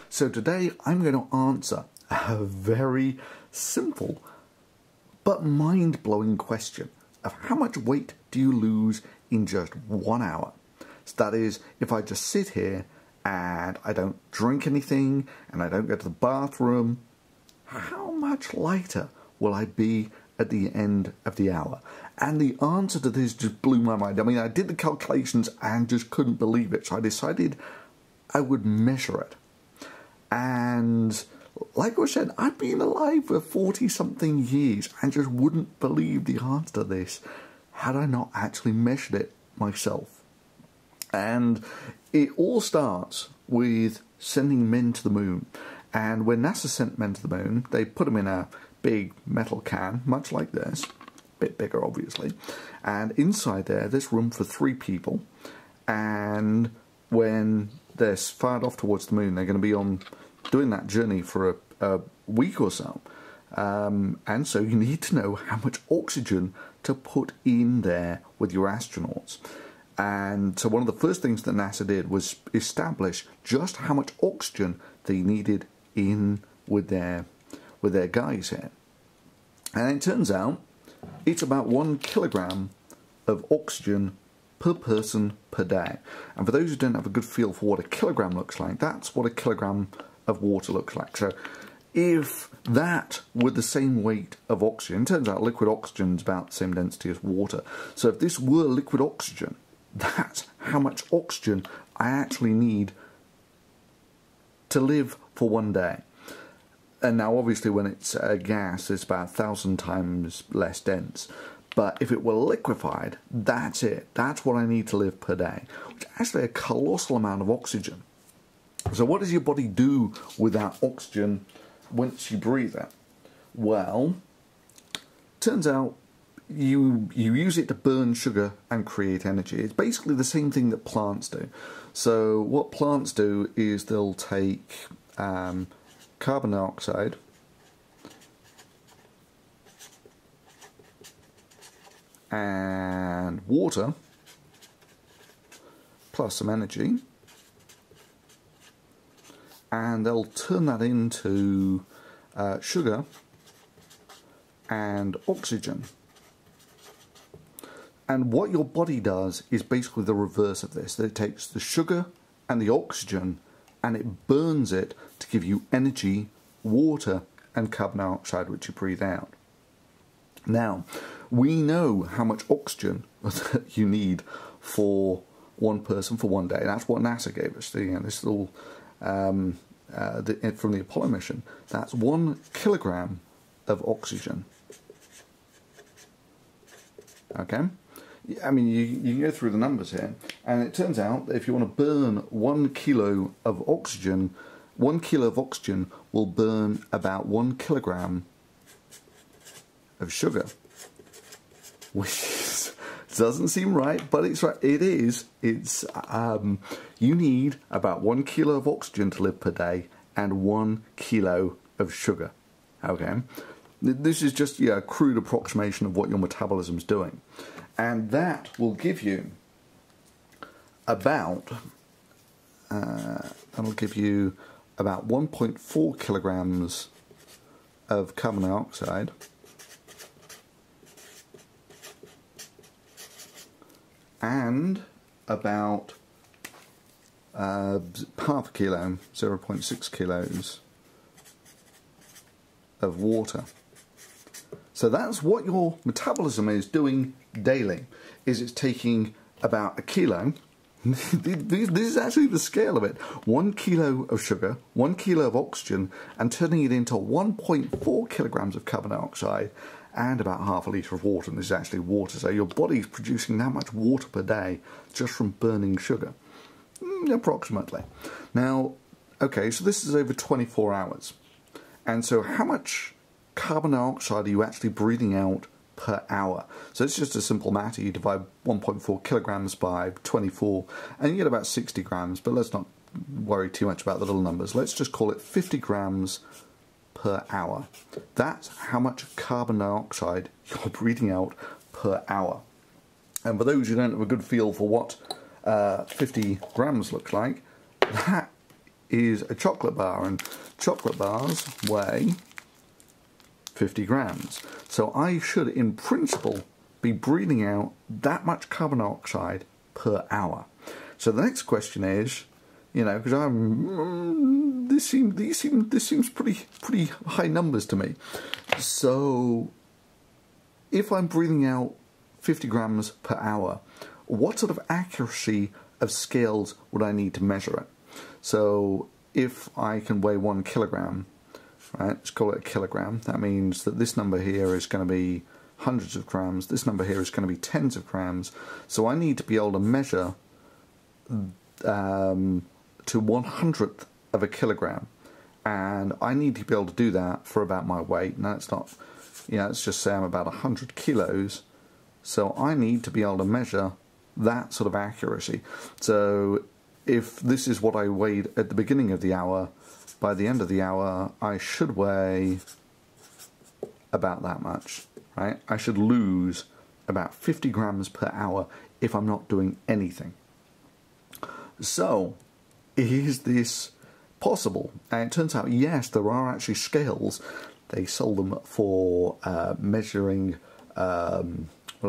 So today I'm going to answer a very simple but mind-blowing question of how much weight do you lose in just 1 hour? So that is, if I just sit here and I don't drink anything and I don't go to the bathroom, how much lighter will I be at the end of the hour? And the answer to this just blew my mind. I mean, I did the calculations and just couldn't believe it. So I decided I would measure it. And like I said, I've been alive for 40-something years and just wouldn't believe the answer to this had I not actually measured it myself. And it all starts with sending men to the moon. And when NASA sent men to the moon, they put them in a big metal can, much like this, a bit bigger obviously, and inside there's room for 3 people. And when they're fired off towards the moon, they're going to be on doing that journey for a week or so. And so you need to know how much oxygen to put in there with your astronauts. And so one of the first things that NASA did was establish just how much oxygen they needed in with their guys here. And it turns out it's about 1 kilogram of oxygen per person per day. And for those who don't have a good feel for what a kilogram looks like, that's what a kilogram of water looks like. So if that were the same weight of oxygen, it turns out liquid oxygen is about the same density as water. So if this were liquid oxygen, that's how much oxygen I actually need to live for 1 day. And now obviously when it's a gas, it's about 1,000 times less dense. But if it were liquefied, that's it. That's what I need to live per day, which is actually a colossal amount of oxygen. So what does your body do with that oxygen once you breathe it? Well, turns out you use it to burn sugar and create energy. It's basically the same thing that plants do. So what plants do is they'll take carbon dioxide and water plus some energy, and they'll turn that into sugar and oxygen. And what your body does is basically the reverse of this. It takes the sugar and the oxygen and it burns it to give you energy, water and carbon dioxide which you breathe out. Now, we know how much oxygen you need for 1 person for 1 day. That's what NASA gave us. This little from the Apollo mission. That's 1 kilogram of oxygen. Okay? I mean, you can go through the numbers here, and it turns out that if you want to burn 1 kilo of oxygen, 1 kilo of oxygen will burn about 1 kilogram of sugar, which doesn't seem right, but it's right. It is. It's you need about 1 kilo of oxygen to live per day and 1 kilo of sugar. Okay, this is just a crude approximation of what your metabolism's doing. And that will give you about, that'll give you about 1.4 kilograms of carbon dioxide and about half a kilo, 0.6 kilos of water. So that's what your metabolism is doing daily, is it's taking about a kilo. This is actually the scale of it. 1 kilo of sugar, 1 kilo of oxygen, and turning it into 1.4 kilograms of carbon dioxide and about half a litre of water. And this is actually water. So your body's producing that much water per day just from burning sugar. Approximately. Now, okay, so this is over 24 hours. And so how much carbon dioxide are you actually breathing out per hour? So it's just a simple matter. You divide 1.4 kilograms by 24 and you get about 60 grams, but let's not worry too much about the little numbers. Let's just call it 50 grams per hour. That's how much carbon dioxide you're breathing out per hour. And for those who don't have a good feel for what 50 grams looks like, that is a chocolate bar, and chocolate bars weigh 50 grams. So I should, in principle, be breathing out that much carbon dioxide per hour. So the next question is, you know, because this seems pretty high numbers to me. So if I'm breathing out 50 grams per hour, what sort of accuracy of scales would I need to measure it? So if I can weigh 1 kilogram, right, let's call it a kilogram, that means that this number here is going to be hundreds of grams, this number here is going to be tens of grams, so I need to be able to measure to 1/100th of a kilogram, and I need to be able to do that for about my weight. Now it's not, you know, let's just say I'm about 100 kilos, so I need to be able to measure that sort of accuracy. So if this is what I weighed at the beginning of the hour, by the end of the hour I should weigh about that much, right? I should lose about 50 grams per hour if I'm not doing anything. So, is this possible? And it turns out, yes, there are actually scales. They sell them for measuring, what are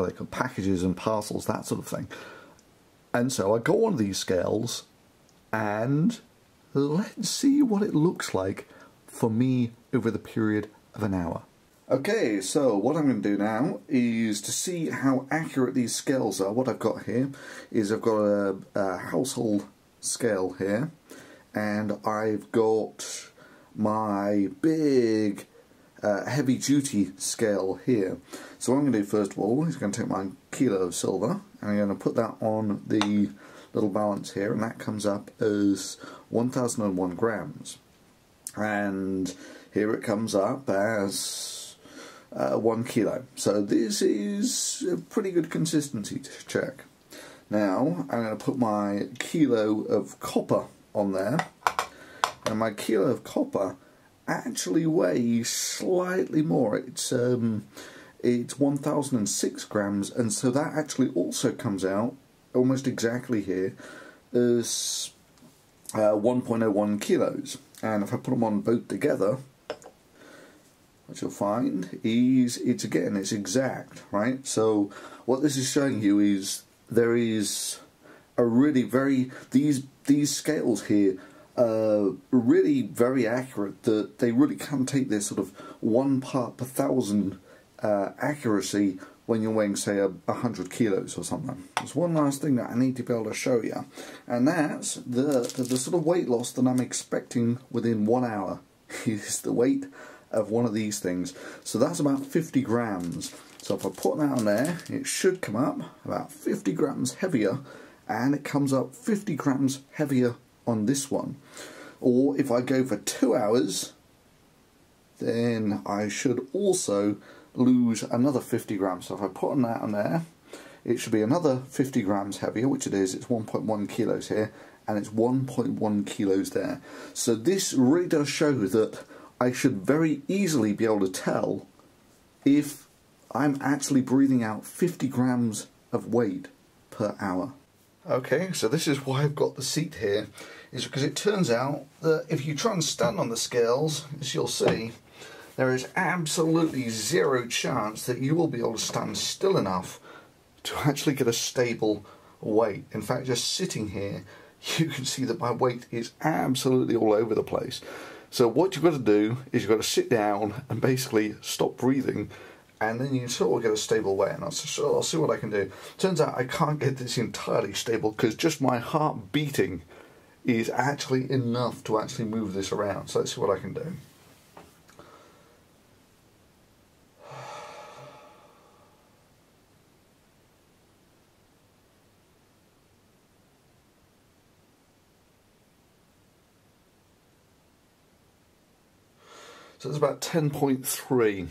they called, packages and parcels, that sort of thing. And so I got one of these scales, and let's see what it looks like for me over the period of an hour. Okay, so what I'm going to do now is to see how accurate these scales are. What I've got here is I've got a household scale here, and I've got my big heavy-duty scale here. So what I'm going to do first of all is going to take my kilo of silver, and I'm going to put that on the little balance here, and that comes up as 1001 grams. And here it comes up as 1 kilo. So this is a pretty good consistency to check. Now I'm going to put my kilo of copper on there, and my kilo of copper actually weighs slightly more. It's 1006 grams, and so that actually also comes out almost exactly here as 1.01 kilos. And if I put them on both together, what you'll find is it's exact, right? So what this is showing you is there is a really these scales here are really very accurate, that they really can take this sort of 1 part per thousand accuracy when you're weighing, say, 100 kilos or something. There's one last thing that I need to be able to show you, and that's the sort of weight loss that I'm expecting within 1 hour is the weight of one of these things. So that's about 50 grams. So if I put that on there, it should come up about 50 grams heavier, and it comes up 50 grams heavier on this one. Or if I go for 2 hours, then I should also lose another 50 grams. So if I put that on there, it should be another 50 grams heavier, which it is. It's 1.1 kilos here, and it's 1.1 kilos there. So this really does show that I should very easily be able to tell if I'm actually breathing out 50 grams of weight per hour. Okay, so this is why I've got the seat here, is because it turns out that if you try and stand on the scales, as you'll see, there is absolutely zero chance that you will be able to stand still enough to actually get a stable weight. In fact, just sitting here, you can see that my weight is absolutely all over the place. So what you've got to do is you've got to sit down and basically stop breathing, and then you can sort of get a stable weight. And I'll see what I can do. Turns out I can't get this entirely stable because just my heart beating is actually enough to actually move this around. So let's see what I can do. So that's about 10.3.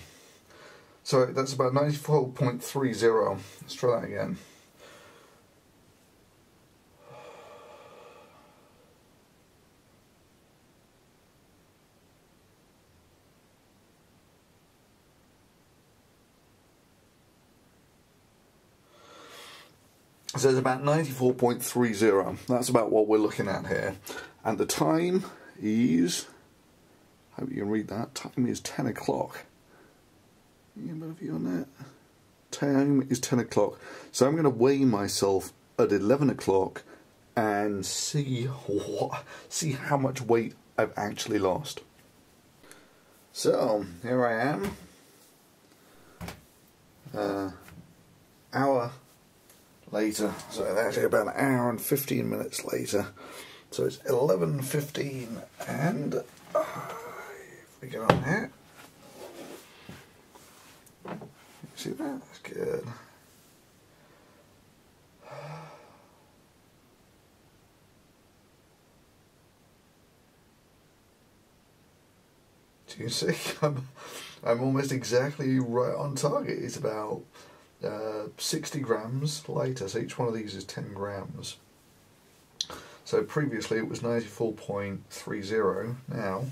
So that's about 94.30. Let's try that again. So it's about 94.30. That's about what we're looking at here. And the time is, hope you can read that, time is 10 o'clock. You got a view on that? Time is 10 o'clock. So I'm going to weigh myself at 11 o'clock and see how much weight I've actually lost. So here I am, hour later, so actually about an hour and 15 minutes later. So it's 11:15, and if we go on here, see that? That's good. Do you see? I'm almost exactly right on target. It's about 60 grams lighter, so each one of these is 10 grams. So previously it was 94.30, now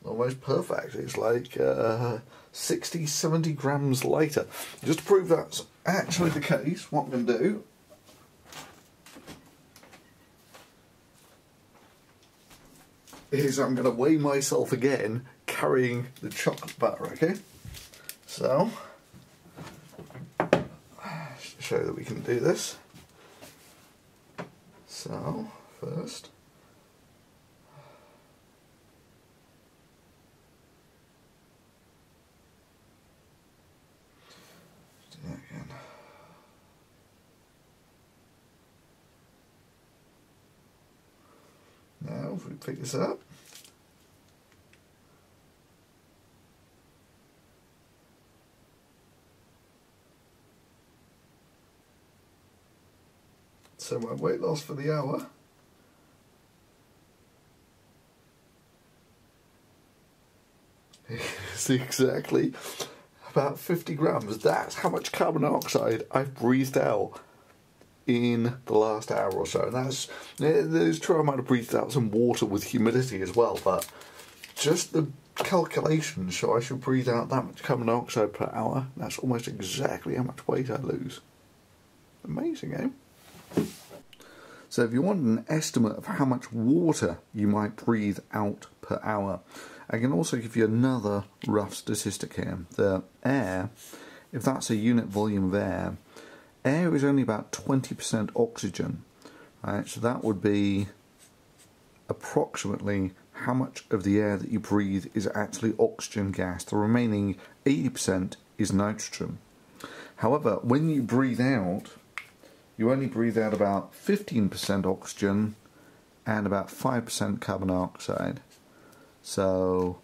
almost perfect. It's like 60, 70 grams lighter. Just to prove that's actually the case, what I'm going to do is I'm going to weigh myself again carrying the chocolate butter, okay? So, just to show that we can do this. So, first, do that again. Now, if we pick this up, so my weight loss for the hour is exactly about 50 grams. That's how much carbon dioxide I've breathed out in the last hour or so. And there's true I might have breathed out some water with humidity as well, but just the calculations show I should breathe out that much carbon dioxide per hour. That's almost exactly how much weight I lose. Amazing, eh? So if you want an estimate of how much water you might breathe out per hour, I can also give you another rough statistic here. The air, if that's a unit volume of air, air is only about 20% oxygen, right? So that would be approximately how much of the air that you breathe is actually oxygen gas. The remaining 80% is nitrogen. However, when you breathe out, you only breathe out about 15% oxygen and about 5% carbon dioxide. So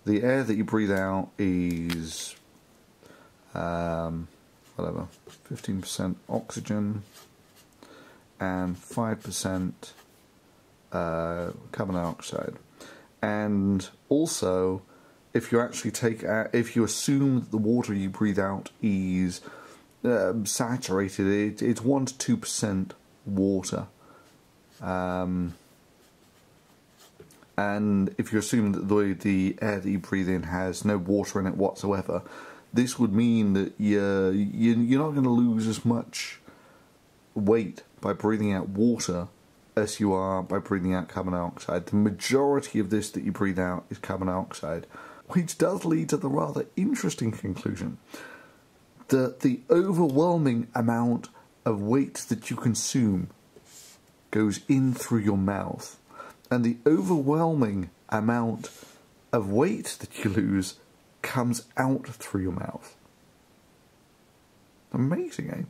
the air that you breathe out is whatever, 15% oxygen and 5% carbon dioxide. And also, if you actually if you assume that the water you breathe out is saturated, it's 1 to 2% water. And if you assume that the air that you breathe in has no water in it whatsoever, this would mean that you're not going to lose as much weight by breathing out water as you are by breathing out carbon dioxide. The majority of this that you breathe out is carbon dioxide, which does lead to the rather interesting conclusion that the overwhelming amount of weight that you consume goes in through your mouth, and the overwhelming amount of weight that you lose comes out through your mouth. Amazing, eh?